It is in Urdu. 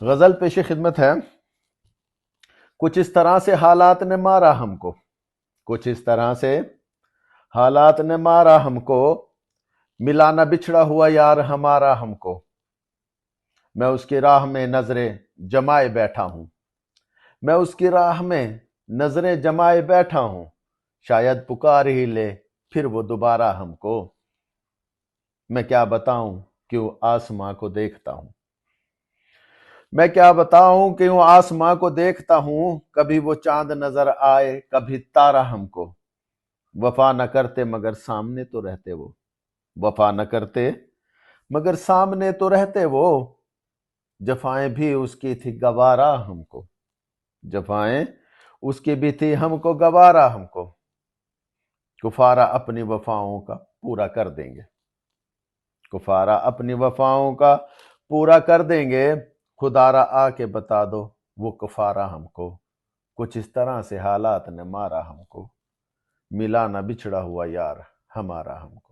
غزل پیش خدمت ہے۔ کچھ اس طرح سے حالات نے مارا ہم کو، کچھ اس طرح سے حالات نے مارا ہم کو، ملا نہ بچھڑا ہوا یار ہمارا ہم کو۔ میں اس کی راہ میں نظریں جمائے بیٹھا ہوں، میں اس کی راہ میں نظریں جمائے بیٹھا ہوں، شاید پکار ہی لے پھر وہ دوبارہ ہم کو۔ میں کیا بتاؤں کیوں آسماں کو دیکھتا ہوں، میں کیا بتاؤں کیوں آسماں کو دیکھتا ہوں، کبھی وہ چاند نظر آئے کبھی تارا ہم کو۔ وفا نہ کرتے مگر سامنے تو رہتے وہ، وفا نہ کرتے مگر سامنے تو رہتے وہ، جفائیں بھی اس کی تھی گوارا ہم کو، جفائیں اس کی بھی تھی ہم کو گوارا ہم کو۔ کفارہ اپنی وفاؤں کا پورا کر دیں گے، کفارہ اپنی وفاؤں کا پورا کر دیں گے، خدارا آ کے بتا دو وہ کفارہ ہم کو۔ کچھ اس طرح سے حالات نے مارا ہم کو، ملا نہ بچھڑا ہوا یار ہمارا ہم کو۔